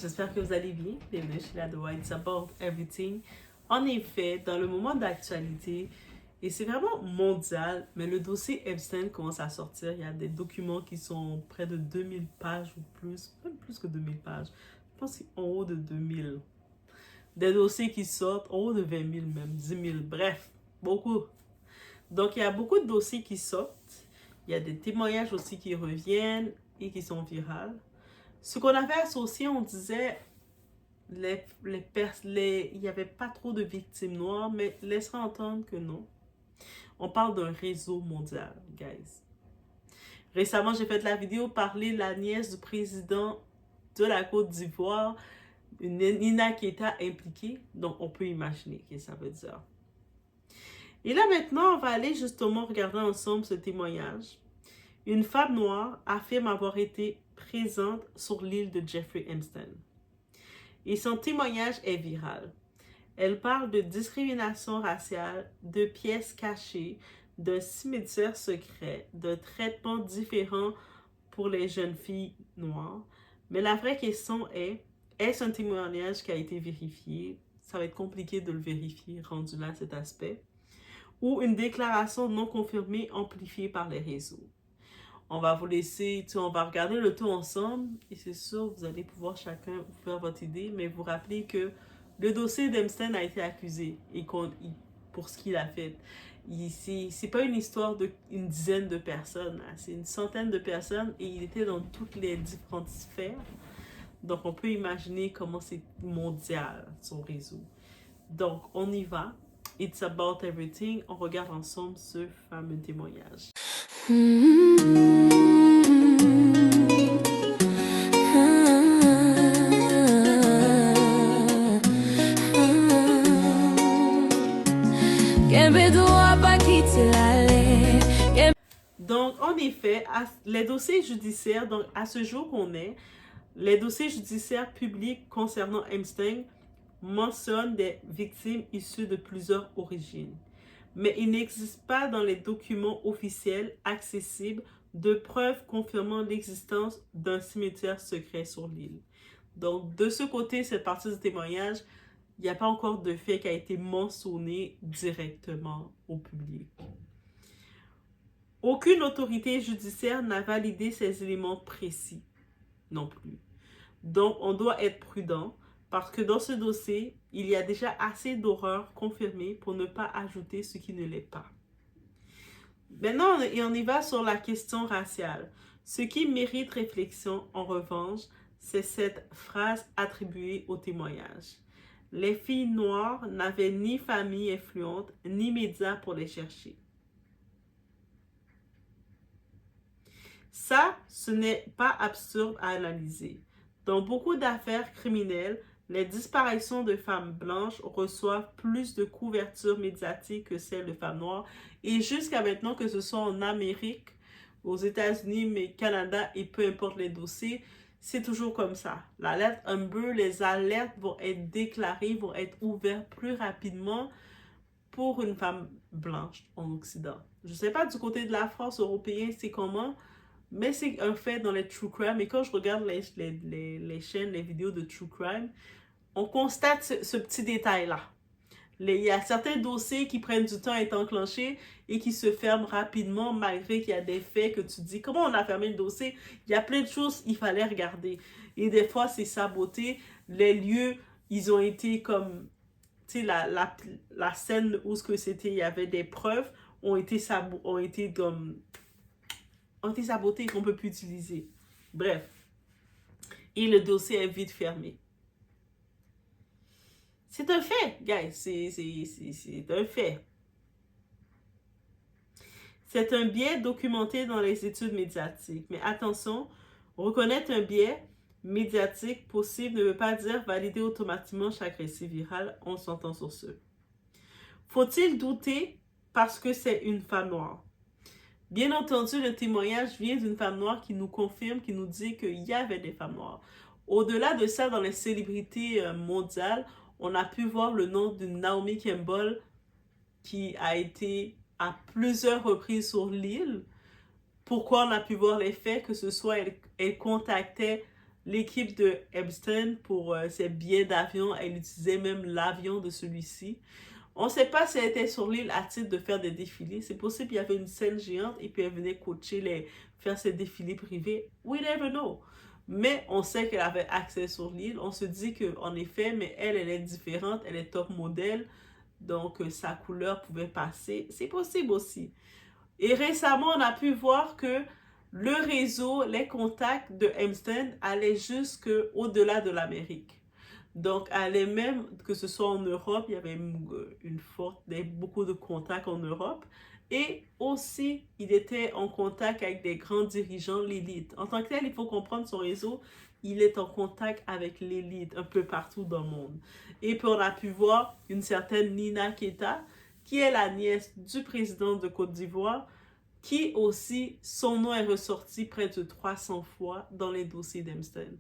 J'espère que vous allez bien. Bienvenue chez la Doha, It's About Everything. En effet, dans le moment d'actualité, et c'est vraiment mondial, mais le dossier Epstein commence à sortir. Il y a des documents qui sont près de 2000 pages ou plus, même plus que 2000 pages. Je pense qu'en haut de 2000. Des dossiers qui sortent, en haut de 20 000 même, 10 000, bref, beaucoup. Donc, il y a beaucoup de dossiers qui sortent. Il y a des témoignages aussi qui reviennent et qui sont virales. Ce qu'on avait associé, on disait, il n'y avait pas trop de victimes noires, mais laissera entendre que non. On parle d'un réseau mondial, guys. Récemment, j'ai fait la vidéo parler de la nièce du président de la Côte d'Ivoire, Nina Keita impliquée. Donc, on peut imaginer ce que ça veut dire. Et là, maintenant, on va aller justement regarder ensemble ce témoignage. Une femme noire affirme avoir été présente sur l'île de Jeffrey Epstein. Et son témoignage est viral. Elle parle de discrimination raciale, de pièces cachées, d'un cimetière secret, de traitements différents pour les jeunes filles noires. Mais la vraie question est-ce un témoignage qui a été vérifié? Ça va être compliqué de le vérifier, rendu là cet aspect. Ou une déclaration non confirmée amplifiée par les réseaux. On va vous laisser, on va regarder le tout ensemble et c'est sûr vous allez pouvoir chacun vous faire votre idée, mais vous rappelez que le dossier d'Epstein a été accusé et pour ce qu'il a fait. C'est pas une histoire d'une dizaine de personnes, c'est une centaine de personnes et il était dans toutes les différentes sphères. Donc on peut imaginer comment c'est mondial son réseau. Donc on y va. It's About Everything. On regarde ensemble ce fameux témoignage. Donc, en effet, les dossiers judiciaires, donc à ce jour qu'on est, les dossiers judiciaires publics concernant Epstein mentionnent des victimes issues de plusieurs origines. Mais il n'existe pas dans les documents officiels accessibles de preuves confirmant l'existence d'un cimetière secret sur l'île. Donc, de ce côté, cette partie du témoignage, il n'y a pas encore de fait qui a été mentionné directement au public. Aucune autorité judiciaire n'a validé ces éléments précis non plus. Donc, on doit être prudent parce que dans ce dossier, il y a déjà assez d'horreurs confirmées pour ne pas ajouter ce qui ne l'est pas. Maintenant, on y va sur la question raciale. Ce qui mérite réflexion, en revanche, c'est cette phrase attribuée au témoignage. Les filles noires n'avaient ni famille influente, ni médias pour les chercher. Ça, ce n'est pas absurde à analyser. Dans beaucoup d'affaires criminelles, les disparitions de femmes blanches reçoivent plus de couverture médiatique que celles de femmes noires. Et jusqu'à maintenant, que ce soit en Amérique, aux États-Unis, mais Canada et peu importe les dossiers, c'est toujours comme ça. L'alerte Amber, les alertes vont être déclarées, vont être ouvertes plus rapidement pour une femme blanche en Occident. Je ne sais pas du côté de la France européenne, c'est comment, mais c'est un fait dans les true crime. Et quand je regarde les chaînes, les vidéos de true crime, on constate ce petit détail-là. Il y a certains dossiers qui prennent du temps à être enclenchés et qui se ferment rapidement malgré qu'il y a des faits que tu dis, comment on a fermé le dossier? Il y a plein de choses qu'il fallait regarder. Et des fois, c'est saboté. Les lieux, ils ont été comme, tu sais, la scène où il y avait des preuves, ont été sabotés qu'on ne peut plus utiliser. Bref. Et le dossier est vite fermé. C'est un fait, guys. C'est un fait. C'est un biais documenté dans les études médiatiques. Mais attention, reconnaître un biais médiatique possible ne veut pas dire valider automatiquement chaque récit viral. On s'entend sur ce. Faut-il douter parce que c'est une femme noire? Bien entendu, le témoignage vient d'une femme noire qui nous confirme, qui nous dit qu'il y avait des femmes noires. Au-delà de ça, dans les célébrités mondiales, on a pu voir le nom de Naomi Campbell qui a été à plusieurs reprises sur l'île. Pourquoi on a pu voir les faits? Que ce soit elle contactait l'équipe de Epstein pour ses billets d'avion. Elle utilisait même l'avion de celui-ci. On ne sait pas si elle était sur l'île à titre de faire des défilés. C'est possible qu'il y avait une scène géante et puis elle venait coacher, faire ses défilés privés. We never know. Mais on sait qu'elle avait accès sur l'île. On se dit qu'en effet, mais elle est différente. Elle est top modèle. Donc, sa couleur pouvait passer. C'est possible aussi. Et récemment, on a pu voir que le réseau, les contacts de Epstein allaient jusque au-delà de l'Amérique. Donc, allait même, que ce soit en Europe, il y avait beaucoup de contacts en Europe. Et aussi, il était en contact avec des grands dirigeants, l'élite. En tant que tel, il faut comprendre son réseau. Il est en contact avec l'élite un peu partout dans le monde. Et puis, on a pu voir une certaine Nina Keita, qui est la nièce du président de Côte d'Ivoire, qui aussi, son nom est ressorti près de 300 fois dans les dossiers d'Epstein.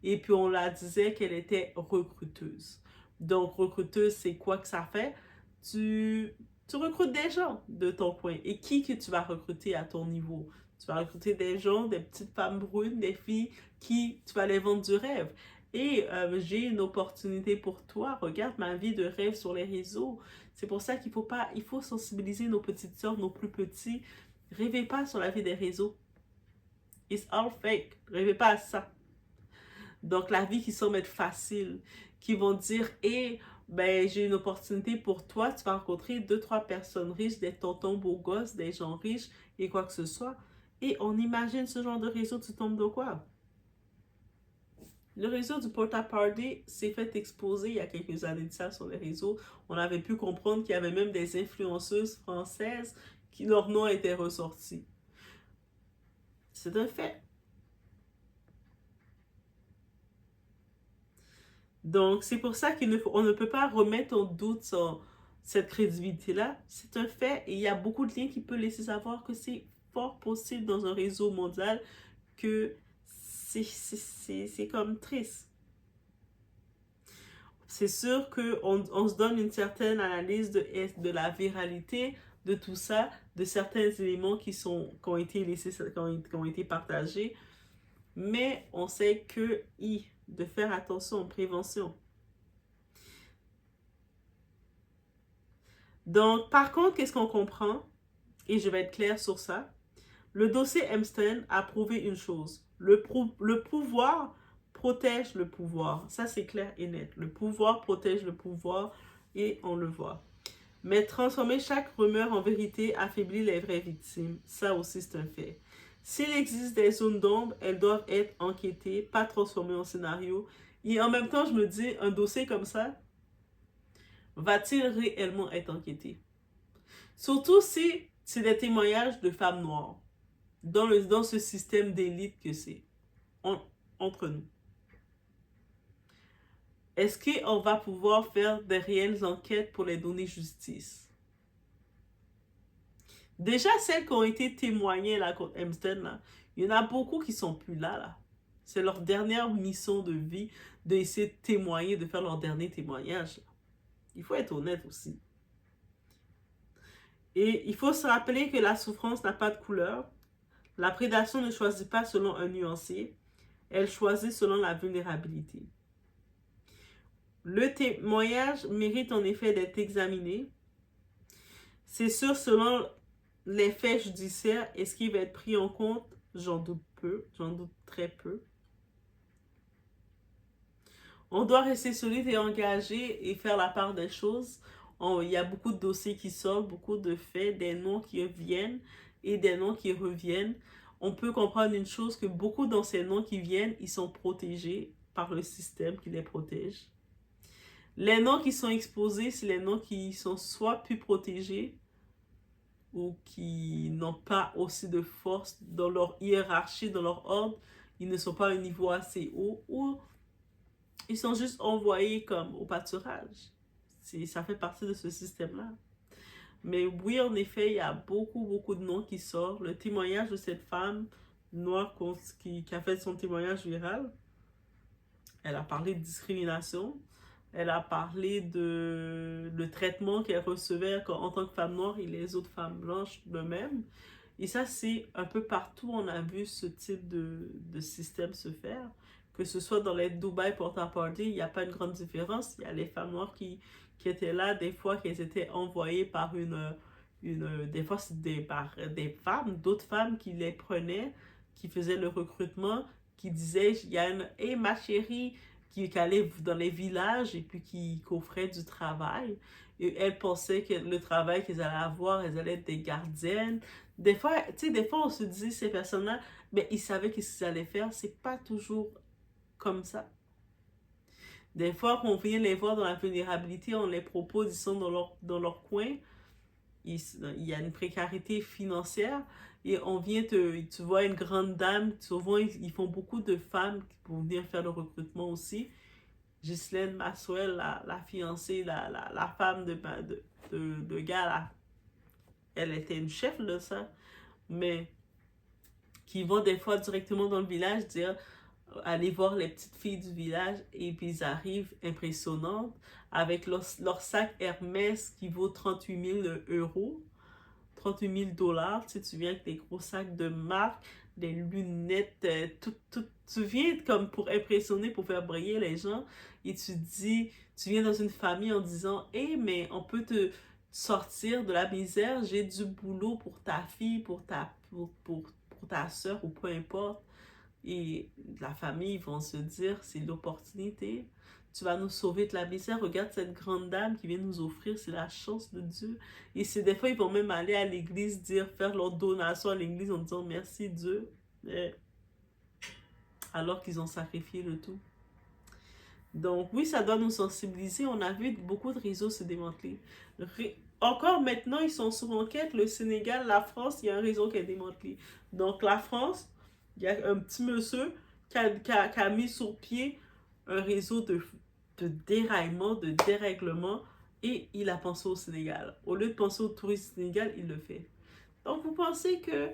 Et puis, on la disait qu'elle était recruteuse. Donc, recruteuse, c'est quoi que ça fait? Tu recrutes des gens de ton coin. Et qui que tu vas recruter à ton niveau? Tu vas recruter des gens, des petites femmes brunes, des filles qui, tu vas les vendre du rêve. Et j'ai une opportunité pour toi. Regarde ma vie de rêve sur les réseaux. C'est pour ça il faut sensibiliser nos petites sœurs, nos plus petits. Rêvez pas sur la vie des réseaux. It's all fake. Rêvez pas à ça. Donc, la vie qui semble être facile, qui vont dire, ben, j'ai une opportunité pour toi, tu vas rencontrer 2-3 personnes riches, des tontons beaux gosses, des gens riches et quoi que ce soit. Et on imagine ce genre de réseau, tu tombes de quoi? Le réseau du Porta Party s'est fait exposer il y a quelques années de ça sur les réseaux. On avait pu comprendre qu'il y avait même des influenceuses françaises qui leur nom était ressorti. C'est un fait. Donc, c'est pour ça qu'on ne peut pas remettre en doute cette crédibilité-là. C'est un fait et il y a beaucoup de liens qui peuvent laisser savoir que c'est fort possible dans un réseau mondial que c'est comme triste. C'est sûr qu'on se donne une certaine analyse de la viralité de tout ça, de certains éléments qui ont été laissés, qui ont été partagés, mais on sait de faire attention, prévention. Donc, par contre, qu'est-ce qu'on comprend? Et je vais être claire sur ça. Le dossier Epstein a prouvé une chose. Le pouvoir protège le pouvoir. Ça, c'est clair et net. Le pouvoir protège le pouvoir et on le voit. Mais transformer chaque rumeur en vérité affaiblit les vraies victimes. Ça aussi, c'est un fait. S'il existe des zones d'ombre, elles doivent être enquêtées, pas transformées en scénario. Et en même temps, je me dis, un dossier comme ça, va-t-il réellement être enquêté? Surtout si c'est des témoignages de femmes noires dans ce système d'élite que c'est entre nous. Est-ce qu'on va pouvoir faire des réelles enquêtes pour les donner justice? Déjà, celles qui ont été témoignées là, contre Epstein, là, il y en a beaucoup qui sont plus là. C'est leur dernière mission de vie d'essayer de témoigner, de faire leur dernier témoignage. Là. Il faut être honnête aussi. Et il faut se rappeler que la souffrance n'a pas de couleur. La prédation ne choisit pas selon un nuancier. Elle choisit selon la vulnérabilité. Le témoignage mérite en effet d'être examiné. C'est sûr, selon les faits judiciaires, est-ce qu'il va être pris en compte? J'en doute peu, j'en doute très peu. On doit rester solide et engagé et faire la part des choses. Il y a beaucoup de dossiers qui sortent, beaucoup de faits, des noms qui viennent et des noms qui reviennent. On peut comprendre une chose, que beaucoup dans ces noms qui viennent, ils sont protégés par le système qui les protège. Les noms qui sont exposés, c'est les noms qui sont soit plus protégés ou qui n'ont pas aussi de force dans leur hiérarchie, dans leur ordre. Ils ne sont pas à un niveau assez haut ou ils sont juste envoyés comme au pâturage. Ça fait partie de ce système-là. Mais oui, en effet, il y a beaucoup de noms qui sortent. Le témoignage de cette femme noire qui a fait son témoignage viral, elle a parlé de discrimination. Elle a parlé de le traitement qu'elle recevait en tant que femme noire et les autres femmes blanches de même. Et ça, c'est un peu partout, on a vu ce type de système se faire. que ce soit dans les Dubaï Porta Party, il n'y a pas une grande différence. Il y a les femmes noires qui étaient là, des fois qu'elles étaient envoyées par des fois par des femmes, d'autres femmes qui les prenaient, qui faisaient le recrutement, qui disaient, il y a une, hey ma chérie, qui allait dans les villages et puis qui offrait du travail. Et elles pensaient que le travail qu'elles allaient avoir, elles allaient être des gardiennes. Des fois, tu sais, des fois on se dit, ces personnes-là, mais ils savaient qu'est-ce qu'ils allaient faire. C'est pas toujours comme ça. Des fois, quand on vient les voir dans la vulnérabilité, on les propose, ils sont dans leur coin, il y a une précarité financière, et on vient tu vois une grande dame, souvent ils font beaucoup de femmes pour venir faire le recrutement aussi. Ghislaine Maxwell, la fiancée, la femme de gars, là, elle était une chef de ça, mais qui vont des fois directement dans le village dire aller voir les petites filles du village et puis ils arrivent impressionnantes avec leur sac Hermès qui vaut 38 000 euros, 38 000 $. Tu sais, tu viens avec des gros sacs de marque, des lunettes, tu viens comme pour impressionner, pour faire briller les gens et tu dis, tu viens dans une famille en disant, hé, mais on peut te sortir de la misère, j'ai du boulot pour ta fille, pour ta soeur ou peu importe. Et la famille vont se dire, c'est l'opportunité. Tu vas nous sauver de la misère. Regarde cette grande dame qui vient nous offrir, c'est la chance de Dieu. Et c'est des fois, ils vont même aller à l'église, faire leur donation à l'église en disant merci Dieu. Alors qu'ils ont sacrifié le tout. Donc oui, ça doit nous sensibiliser. On a vu beaucoup de réseaux se démanteler. Encore maintenant, ils sont sur enquête. Le Sénégal, la France, il y a un réseau qui est démantelé. Donc la France, il y a un petit monsieur qui a mis sur pied un réseau de déraillement, de dérèglement, et il a pensé au Sénégal. Au lieu de penser au tourisme Sénégal, il le fait. Donc vous pensez que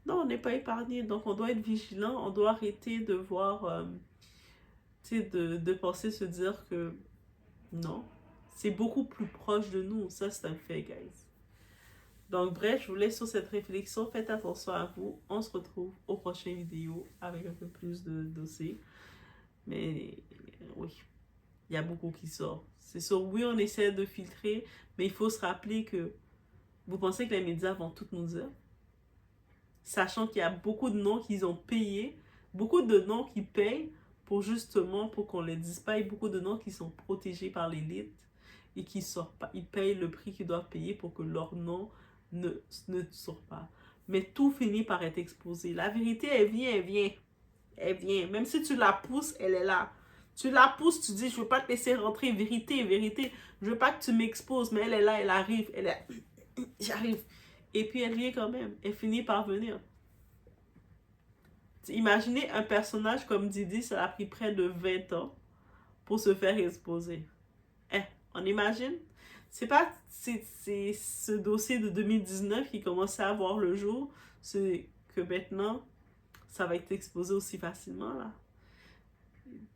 non, on n'est pas épargné, donc on doit être vigilant, on doit arrêter de voir, de penser, se dire que non, c'est beaucoup plus proche de nous, ça c'est un fait, guys. Donc bref, je vous laisse sur cette réflexion. Faites attention à vous. On se retrouve aux prochaines vidéos avec un peu plus de dossiers. Mais oui, il y a beaucoup qui sort. C'est sûr, oui, on essaie de filtrer, mais il faut se rappeler que vous pensez que les médias vont tout nous dire, sachant qu'il y a beaucoup de noms qu'ils ont payés, beaucoup de noms qui payent pour justement, pour qu'on ne les dise pas, et beaucoup de noms qui sont protégés par l'élite et qui sortent pas. Ils payent le prix qu'ils doivent payer pour que leur nom ne sort pas. Mais tout finit par être exposé. La vérité, elle vient, elle vient. Elle vient. Même si tu la pousses, elle est là. Tu la pousses, tu dis, je veux pas te laisser rentrer. Vérité, vérité. Je veux pas que tu m'exposes. Mais elle est là, elle arrive. Elle est... J'arrive. Et puis elle vient quand même. Elle finit par venir. Imaginez un personnage comme Didi, ça a pris près de 20 ans pour se faire exposer. On imagine? C'est ce dossier de 2019 qui commençait à voir le jour, c'est que maintenant, ça va être exposé aussi facilement, là.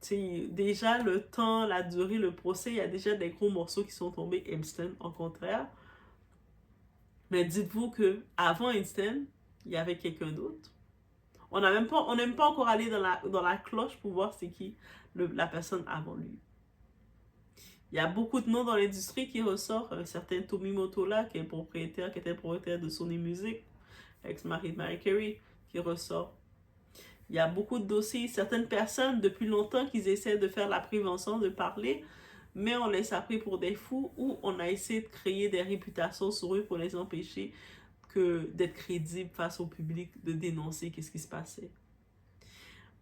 Déjà, le temps, la durée, le procès, il y a déjà des gros morceaux qui sont tombés. Epstein, au contraire. Mais dites-vous que avant Einstein, il y avait quelqu'un d'autre. On n'est pas encore allé dans la cloche pour voir c'est qui la personne avant lui. Il y a beaucoup de noms dans l'industrie qui ressortent. Un certain Tommy Mottola, qui était le propriétaire de Sony Music, ex-mari de Mariah Carey, qui ressort. Il y a beaucoup de dossiers, certaines personnes, depuis longtemps, qui essaient de faire la prévention, de parler, mais on les a pris pour des fous ou on a essayé de créer des réputations sur eux pour les empêcher d'être crédibles face au public, de dénoncer qu'est-ce qui se passait.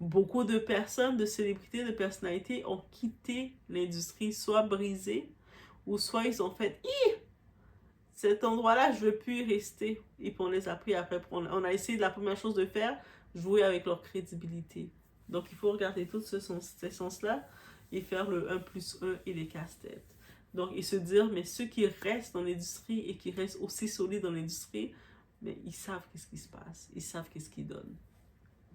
Beaucoup de personnes, de célébrités, de personnalités ont quitté l'industrie, soit brisées, ou soit ils ont fait « cet endroit-là, je ne veux plus y rester ». Et puis on les a pris après. On a essayé, la première chose de faire, jouer avec leur crédibilité. Donc il faut regarder tout ces sens-là et faire le 1+1 et les casse-têtes. Donc et se dire, mais ceux qui restent dans l'industrie et qui restent aussi solides dans l'industrie, mais ils savent qu'est-ce qui se passe, ils savent qu'est-ce qu'ils donnent.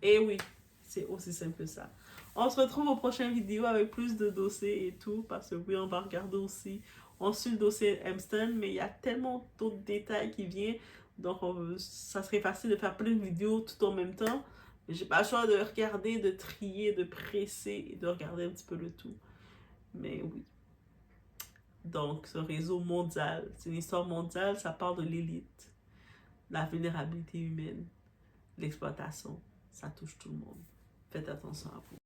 Et oui, c'est aussi simple que ça. On se retrouve aux prochaines vidéos avec plus de dossiers et tout, parce que oui, on va regarder aussi. On suit le dossier Epstein, mais il y a tellement d'autres détails qui viennent. Donc, ça serait facile de faire plein de vidéos tout en même temps. Mais j'ai pas le choix de regarder, de trier, de presser et de regarder un petit peu le tout. Mais oui. Donc, ce réseau mondial, c'est une histoire mondiale, ça part de l'élite, la vulnérabilité humaine, l'exploitation, ça touche tout le monde. Faites attention à vous.